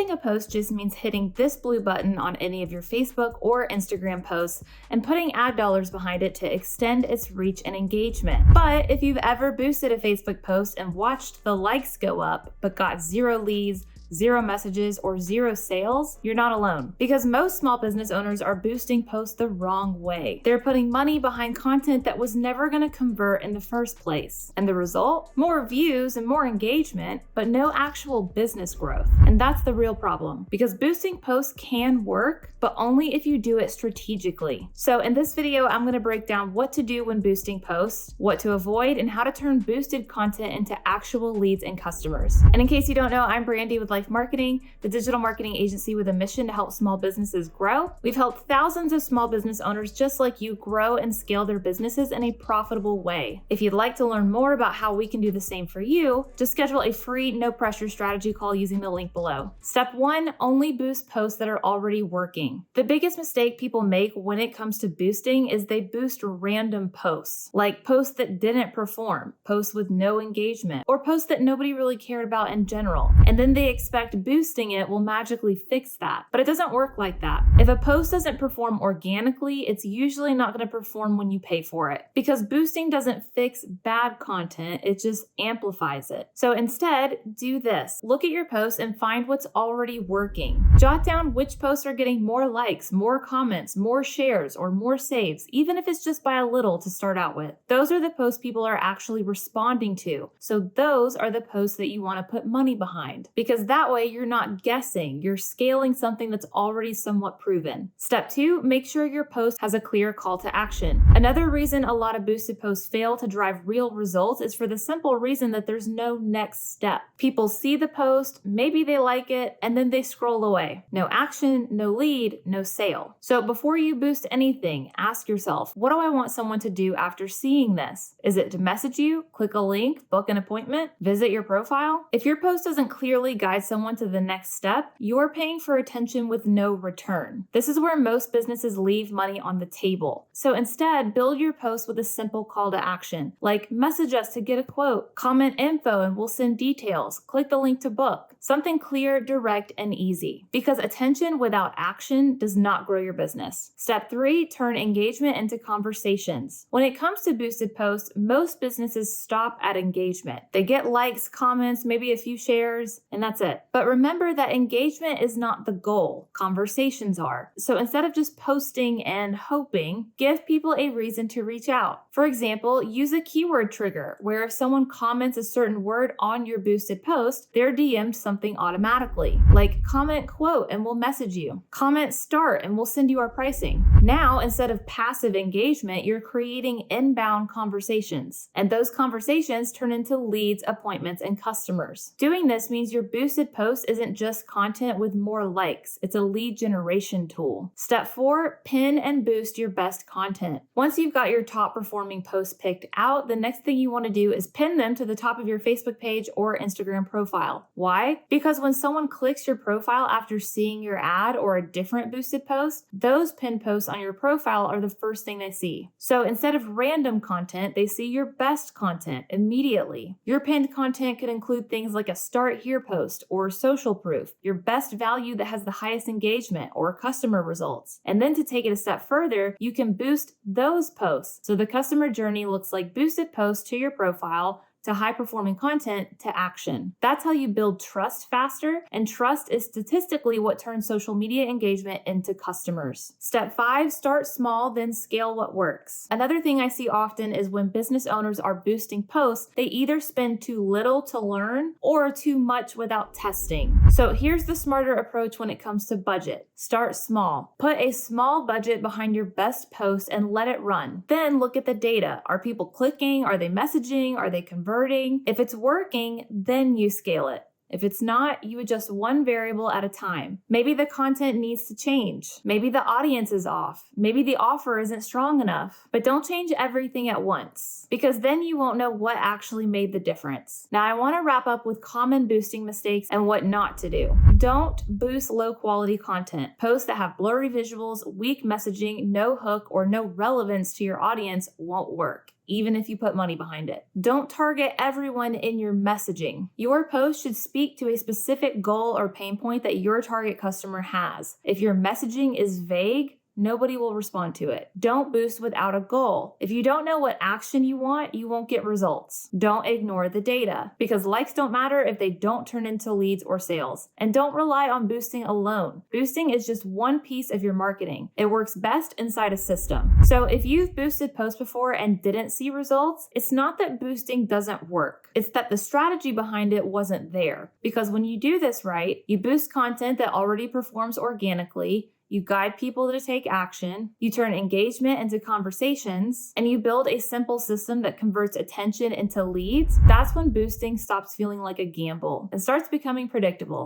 Boosting a post just means hitting this blue button on any of your Facebook or Instagram posts and putting ad dollars behind it to extend its reach and engagement. But if you've ever boosted a Facebook post and watched the likes go up, but got 0 leads, 0 messages, or 0 sales, you're not alone. Because most small business owners are boosting posts the wrong way. They're putting money behind content that was never going to convert in the first place. And the result? More views and more engagement, but no actual business growth. And that's the real problem. Because boosting posts can work, but only if you do it strategically. So in this video, I'm going to break down what to do when boosting posts, what to avoid, and how to turn boosted content into actual leads and customers. And in case you don't know, I'm Brandy with Life Marketing, the digital marketing agency with a mission to help small businesses grow. We've helped thousands of small business owners just like you grow and scale their businesses in a profitable way. If you'd like to learn more about how we can do the same for you, just schedule a free, no pressure strategy call using the link below. Step 1, only boost posts that are already working. The biggest mistake people make when it comes to boosting is they boost random posts, like posts that didn't perform, posts with no engagement, or posts that nobody really cared about in general. And then they expect boosting it will magically fix that. But it doesn't work like that. If a post doesn't perform organically, it's usually not going to perform when you pay for it. Because boosting doesn't fix bad content, it just amplifies it. So instead, do this. Look at your posts and find what's already working. Jot down which posts are getting more likes, more comments, more shares, or more saves, even if it's just by a little to start out with. Those are the posts people are actually responding to. So those are the posts that you want to put money behind. Because that way you're not guessing, you're scaling something that's already somewhat proven. Step 2, make sure your post has a clear call to action. Another reason a lot of boosted posts fail to drive real results is for the simple reason that there's no next step. People see the post, maybe they like it, and then they scroll away. No action, no lead, no sale. So before you boost anything, ask yourself, what do I want someone to do after seeing this? Is it to message you, click a link, book an appointment, visit your profile? If your post doesn't clearly guide someone to the next step, you're paying for attention with no return. This is where most businesses leave money on the table. So instead, build your post with a simple call to action, like message us to get a quote, comment info and we'll send details, click the link to book. Something clear, direct, and easy. Because attention without action does not grow your business. Step 3, turn engagement into conversations. When it comes to boosted posts, most businesses stop at engagement. They get likes, comments, maybe a few shares, and that's it. But remember that engagement is not the goal. Conversations are. So instead of just posting and hoping, give people a reason to reach out. For example, use a keyword trigger where if someone comments a certain word on your boosted post, they're DM'd something automatically. Like comment quote and we'll message you. Comment start and we'll send you our pricing. Now, instead of passive engagement, you're creating inbound conversations. And those conversations turn into leads, appointments, and customers. Doing this means your boosted post isn't just content with more likes. It's a lead generation tool. Step 4, pin and boost your best content. Once you've got your top performing posts picked out, the next thing you want to do is pin them to the top of your Facebook page or Instagram profile. Why? Because when someone clicks your profile after seeing your ad or a different boosted post, those pinned posts on your profile are the first thing they see. So instead of random content, they see your best content immediately. Your pinned content could include things like a start here post or social proof, your best value that has the highest engagement or customer results. And then to take it a step further, you can boost those posts. So the customer journey looks like boosted posts to your profile, to high-performing content, to action. That's how you build trust faster, and trust is statistically what turns social media engagement into customers. Step 5, start small, then scale what works. Another thing I see often is when business owners are boosting posts, they either spend too little to learn or too much without testing. So here's the smarter approach when it comes to budget. Start small. Put a small budget behind your best post and let it run. Then look at the data. Are people clicking? Are they messaging? Are they converting? If it's working, then you scale it. If it's not, you adjust one variable at a time. Maybe the content needs to change. Maybe the audience is off. Maybe the offer isn't strong enough. But don't change everything at once, because then you won't know what actually made the difference. Now, I want to wrap up with common boosting mistakes and what not to do. Don't boost low quality content. Posts that have blurry visuals, weak messaging, no hook, or no relevance to your audience won't work. even if you put money behind it. Don't target everyone in your messaging. Your post should speak to a specific goal or pain point that your target customer has. If your messaging is vague, nobody will respond to it. Don't boost without a goal. If you don't know what action you want, you won't get results. Don't ignore the data, because likes don't matter if they don't turn into leads or sales. And don't rely on boosting alone. Boosting is just one piece of your marketing. It works best inside a system. So if you've boosted posts before and didn't see results, it's not that boosting doesn't work. It's that the strategy behind it wasn't there. Because when you do this right, you boost content that already performs organically, you guide people to take action, you turn engagement into conversations, and you build a simple system that converts attention into leads. That's when boosting stops feeling like a gamble and starts becoming predictable.